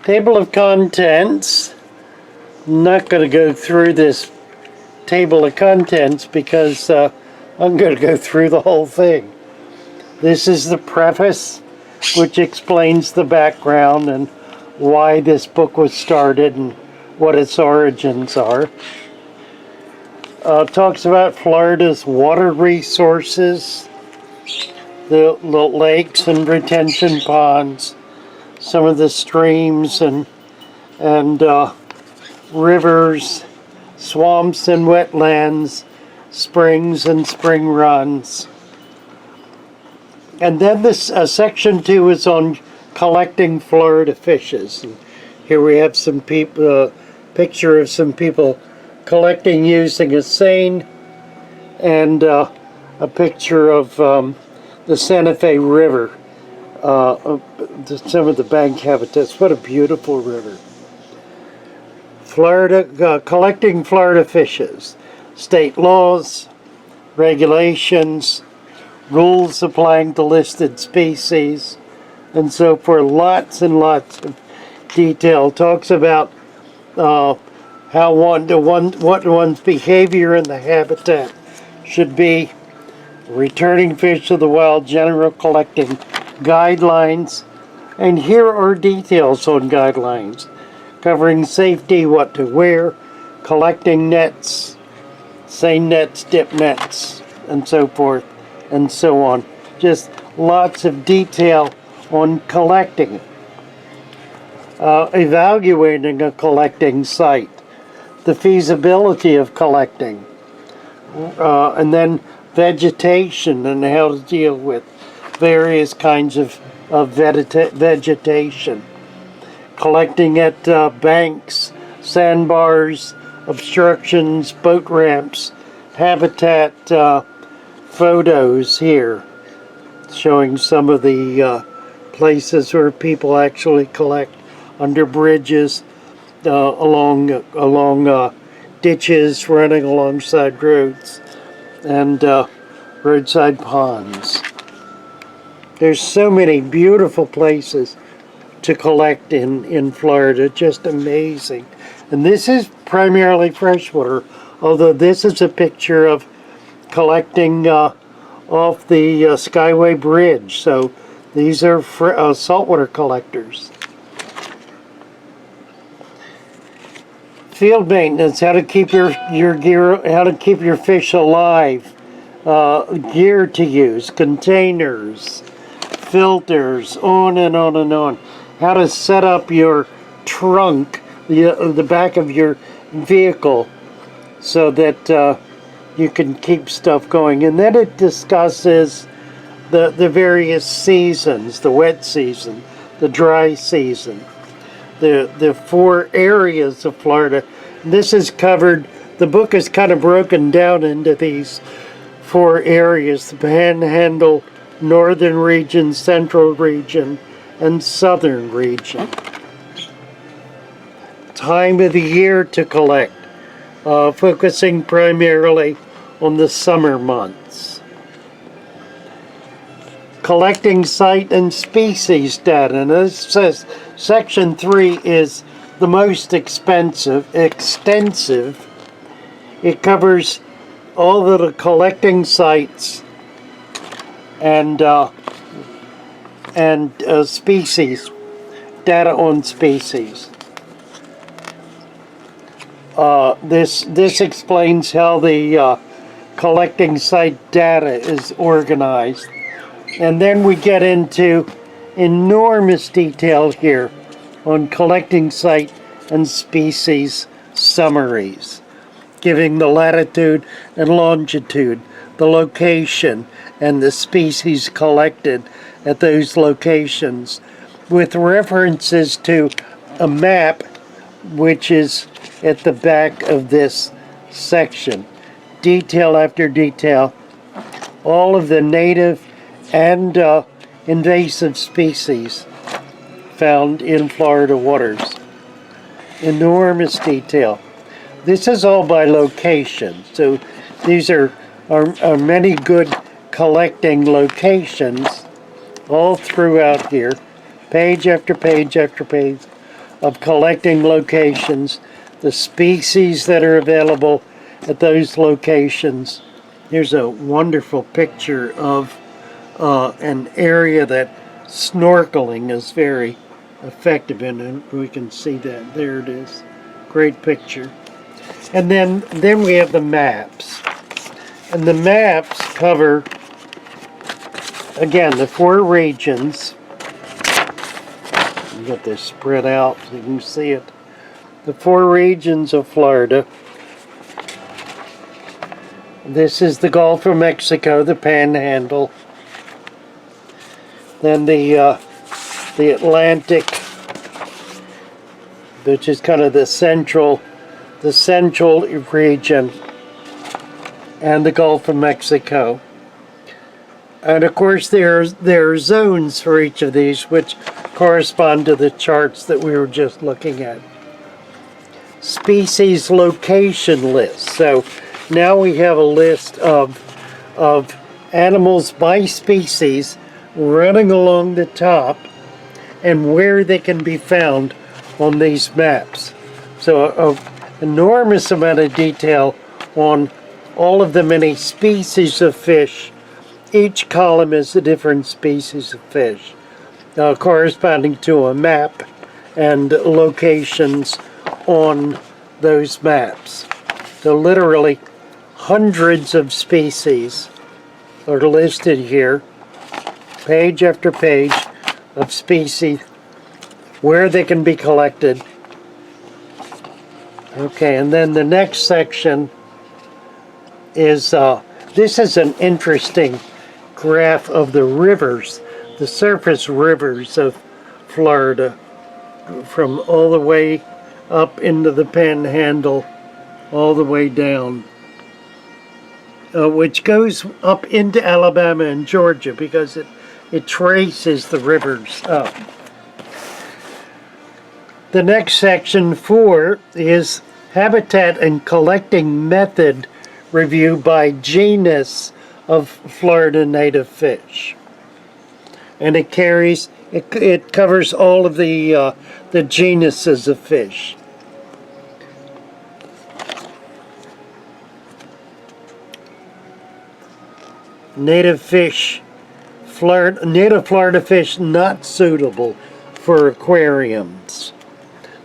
Table of contents. I'm not going to go through this table of contents because I'm going to go through the whole thing. This is the preface, which explains the background and why this book was started and what its origins are. Talks about Florida's water resources, the lakes and retention ponds, some of the streams and rivers, swamps and wetlands, springs and spring runs. And then this section 2 is on collecting Florida fishes. And here we have some people, picture of some people collecting using a seine, and a picture of the Santa Fe River, some of the bank habitats. What a beautiful river. Florida, collecting Florida fishes, state laws, regulations, rules applying to listed species, and so forth. Lots and lots of detail. Talks about how what one's behavior in the habitat should be, returning fish to the wild, general collecting guidelines, and here are details on guidelines covering safety, what to wear, collecting nets, seine nets, dip nets, and so forth and so on. Just lots of detail on collecting. Evaluating a collecting site, the feasibility of collecting, and then vegetation and how to deal with various kinds of vegetation. Collecting at banks, sandbars, obstructions, boat ramps, habitat photos here, showing some of the places where people actually collect under bridges, along ditches running alongside roads, and roadside ponds. There's so many beautiful places to collect in Florida, just amazing. And this is primarily freshwater, although this is a picture of collecting off the Skyway Bridge. So these are saltwater collectors. Field maintenance, how to keep your gear, how to keep your fish alive, gear to use, containers, filters, on and on and on. How to set up your trunk, the back of your vehicle, so that you can keep stuff going. And then it discusses the various seasons, the wet season, the dry season, the 4 areas of Florida. This is covered, the book is kind of broken down into these 4 areas: the Panhandle, Northern region, Central region, and Southern region. Time of the year to collect, focusing primarily on the summer months. Collecting site and species data. And this says section 3 is the most extensive. It covers all of the collecting sites and species, data on species. This explains how the collecting site data is organized. And then we get into enormous detail here on collecting site and species summaries, giving the latitude and longitude, the location, and the species collected at those locations, with references to a map which is at the back of this section. Detail after detail, all of the native and invasive species found in Florida waters. Enormous detail. This is all by location, so these are many good collecting locations all throughout here, page after page after page of collecting locations, the species that are available at those locations. Here's a wonderful picture of an area that snorkeling is very effective in, and we can see that. There it is. Great picture. And then we have the maps. And the maps cover, again, the 4 regions. Get this spread out so you can see it. The 4 regions of Florida. This is the Gulf of Mexico, the Panhandle. Then the Atlantic, which is kind of the central region, and the Gulf of Mexico. And of course there are zones for each of these which correspond to the charts that we were just looking at. Species location list. So now we have a list of animals by species running along the top and where they can be found on these maps. So an enormous amount of detail on all of the many species of fish. Each column is a different species of fish, corresponding to a map and locations on those maps. So literally hundreds of species are listed here, page after page of species, where they can be collected. Okay, and then the next section is, this is an interesting graph of the rivers, the surface rivers of Florida, from all the way up into the Panhandle, all the way down, which goes up into Alabama and Georgia because it traces the rivers up. The next section 4 is habitat and collecting method review by genus of Florida native fish, and it covers all of the genuses of fish. Native Florida fish not suitable for aquariums,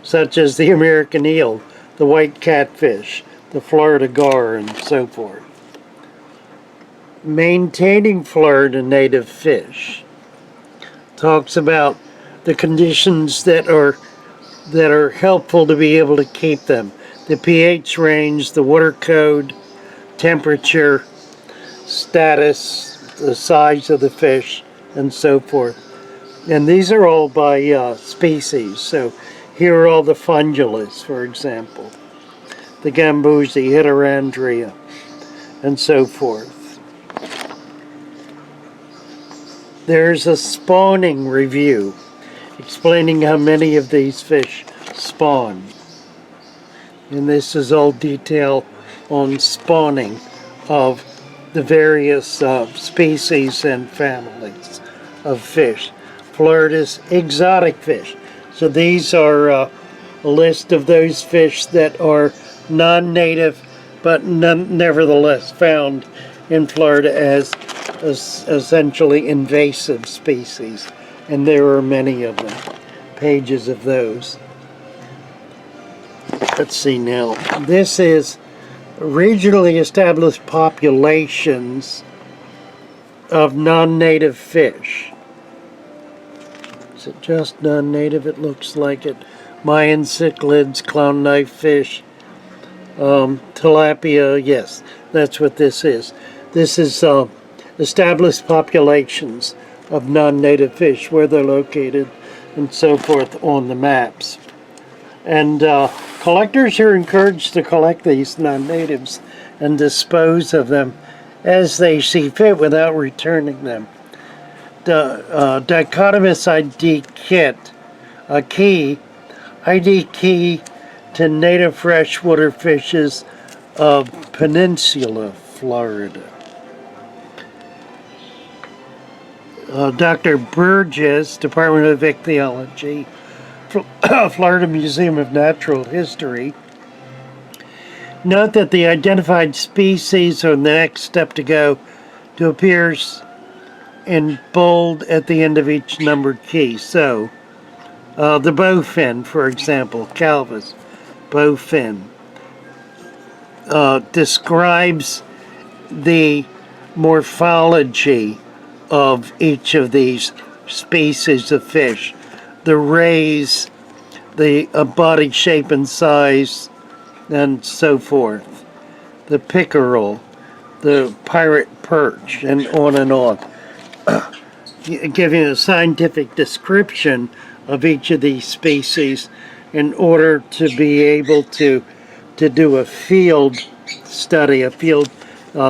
such as the American eel, the white catfish, the Florida gar, and so forth. Maintaining Florida native fish talks about the conditions that are helpful to be able to keep them. The pH range, the water code, temperature, status, the size of the fish, and so forth. And these are all by species. So here are all the fungulates, for example, the gambusi, heterandria, and so forth. There's a spawning review explaining how many of these fish spawn. And this is all detail on spawning of the various species and families of fish. Florida's exotic fish. So these are a list of those fish that are non-native but nevertheless found in Florida as essentially invasive species, and there are many of them. Pages of those. Let's see now. This is regionally established populations of non-native fish. Is it just non-native? It looks like it. Mayan cichlids, clown knife fish, tilapia. Yes, that's what this is. This is established populations of non-native fish, where they're located, and so forth on the maps. And collectors are encouraged to collect these non-natives and dispose of them as they see fit without returning them. The dichotomous ID key to native freshwater fishes of Peninsula, Florida. Dr. Burgess, Department of Ichthyology, Florida Museum of Natural History. Note that the identified species are the next step to go to appears in bold at the end of each numbered key. So, the bowfin, for example, Calvus bowfin, describes the morphology of each of these species of fish. The rays, the body shape and size, and so forth. The pickerel, the pirate perch, and on and on. Giving a scientific description of each of these species in order to be able to do a field study, a field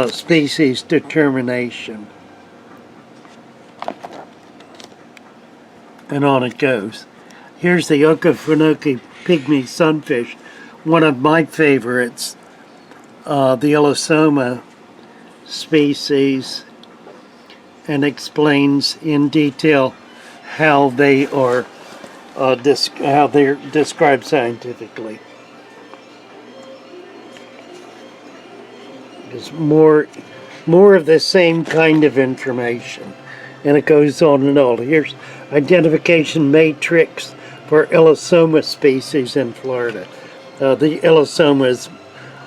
species determination. And on it goes. Here's the Okefenokee pygmy sunfish, one of my favorites, the Elosoma species, and explains in detail how they are how they're described scientifically. There's more of the same kind of information, and it goes on and on. Here's identification matrix for Elosoma species in Florida. The Elosoma is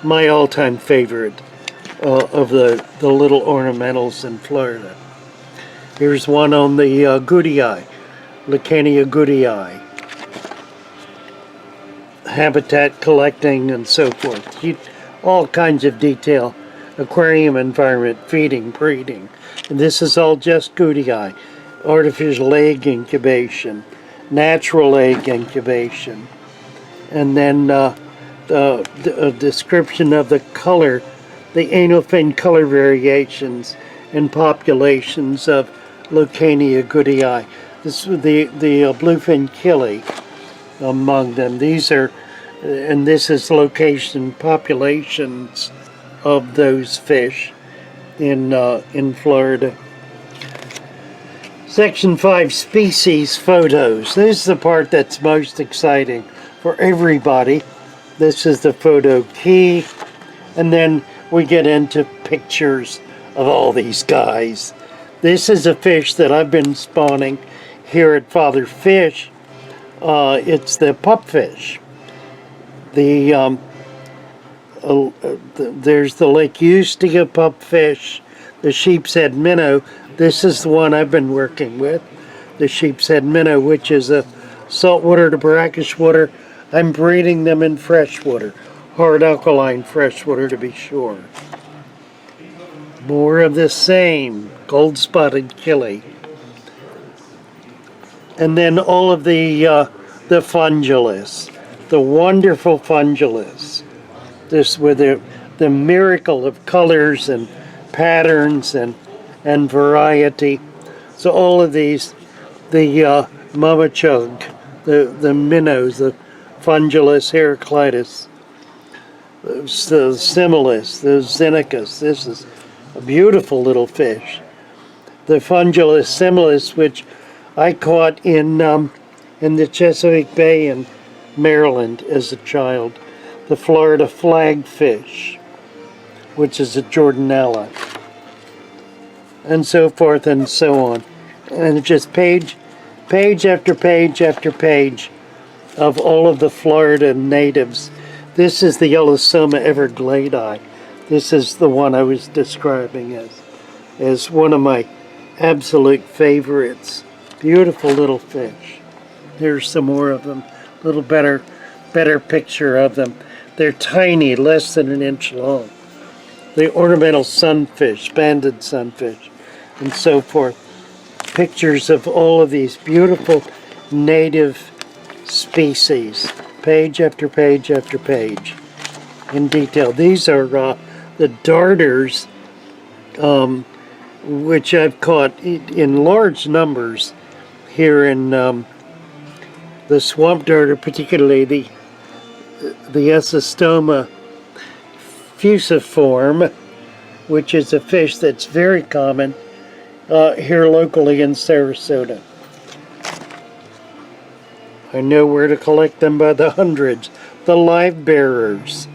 my all-time favorite of the little ornamentals in Florida. Here's one on the Goodii, Licania goodii. Habitat collecting and so forth. All kinds of detail. Aquarium environment, feeding, breeding. And this is all just Goodii. Artificial egg incubation, natural egg incubation. And then a description of the color, the anal fin color variations in populations of Licania goodii. This is the bluefin killie among them. These are, and this is location populations of those fish in Florida. Section 5, species photos. This is the part that's most exciting for everybody. This is the photo key, and then we get into pictures of all these guys. This is a fish that I've been spawning here at Father Fish. It's the pupfish. There's the Lake Eustia pupfish, the sheep's head minnow. This is the one I've been working with, the sheep's head minnow, which is a saltwater to brackish water. I'm breeding them in freshwater, hard alkaline freshwater to be sure. More of the same, gold-spotted killie. And then all of the fungulis, the wonderful fungulis. This with the miracle of colors and patterns and variety. So all of these, the mamachug, the minnows, the Fungulus heraclitus, the similis, the xenicus. This is a beautiful little fish. The Fungulus similis, which I caught in the Chesapeake Bay in Maryland as a child. The Florida flagfish, which is a Jordanella, and so forth and so on. And just page after page after page of all of the Florida natives. This is the Elosoma evergladei. This is the one I was describing as one of my absolute favorites. Beautiful little fish. Here's some more of them. A little better picture of them. They're tiny, less than an inch long. The ornamental sunfish, banded sunfish, and so forth. Pictures of all of these beautiful native species, page after page after page, in detail. These are the darters, which I've caught in large numbers here in the swamp darter, particularly the Esostoma fusiform, which is a fish that's very common here locally in Sarasota. I know where to collect them by the hundreds. The live bearers.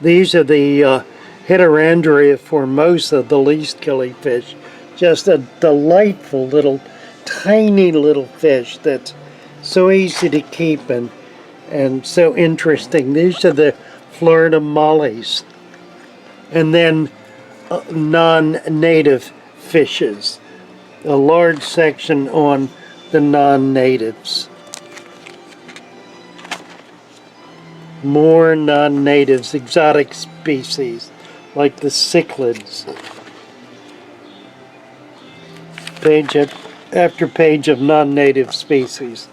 These are the Heterandria formosa, the least killifish. Just a delightful little, tiny little fish that's so easy to keep and so interesting. These are the Florida mollies. And then non-native fishes. A large section on the non-natives. More non-natives, exotic species, like the cichlids. Page after page of non-native species.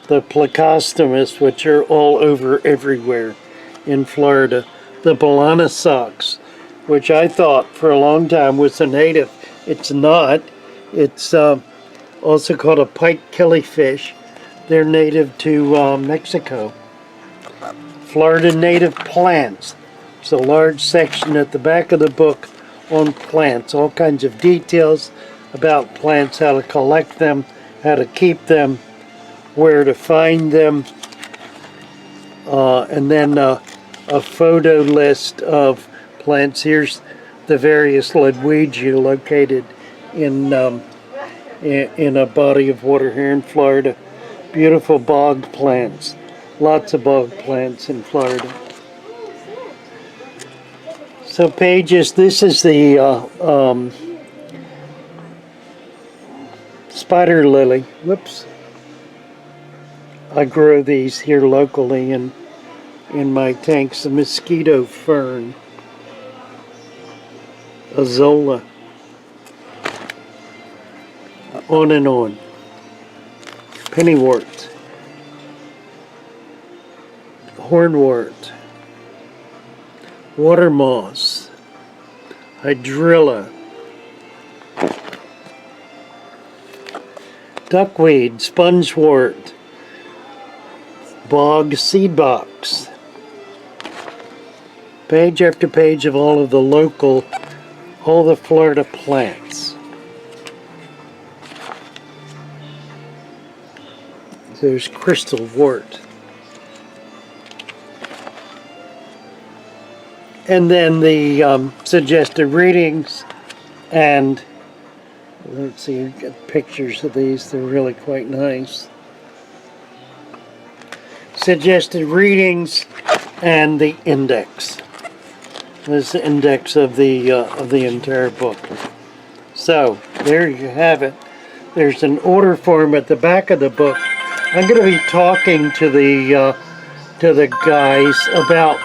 The plecostomus, which are all over everywhere in Florida. The balanosox, which I thought for a long time was a native. It's not. It's also called a pike killifish. They're native to Mexico. Florida native plants. It's a large section at the back of the book on plants. All kinds of details about plants, how to collect them, how to keep them, where to find them, and then a photo list of plants. Here's the various Ludwigia located in a body of water here in Florida. Beautiful bog plants. Lots of bog plants in Florida. So pages, this is the spider lily. Whoops. I grow these here locally in my tanks. The mosquito fern. Azolla. On and on. Pennywort. Hornwort. Water moss. Hydrilla. Duckweed. Spongewort. Bog seed box. Page after page of all of the local, all the Florida plants. There's crystal wort. And then the suggested readings, and let's see, you've got pictures of these. They're really quite nice. Suggested readings and the index. This is the index of the entire book. So there you have it. There's an order form at the back of the book. I'm going to be talking to the guys about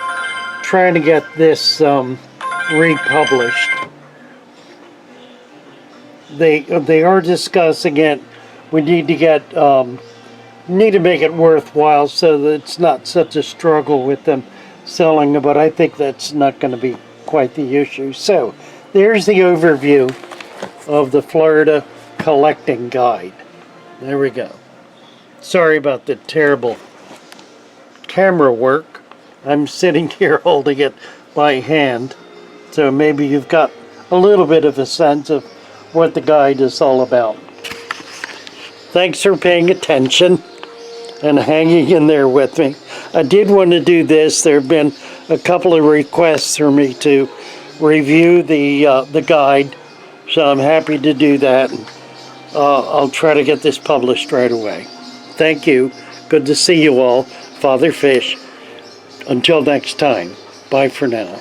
trying to get this republished. They are discussing it. We need to get need to make it worthwhile so that it's not such a struggle with them selling, but I think that's not going to be quite the issue. So there's the overview of the Florida collecting guide. There we go. Sorry about the terrible camera work. I'm sitting here holding it by hand, so maybe you've got a little bit of a sense of what the guide is all about. Thanks for paying attention and hanging in there with me. I did want to do this. There have been a couple of requests for me to review the guide, so I'm happy to do that. I'll try to get this published right away. Thank you. Good to see you all. Father Fish. Until next time, bye for now.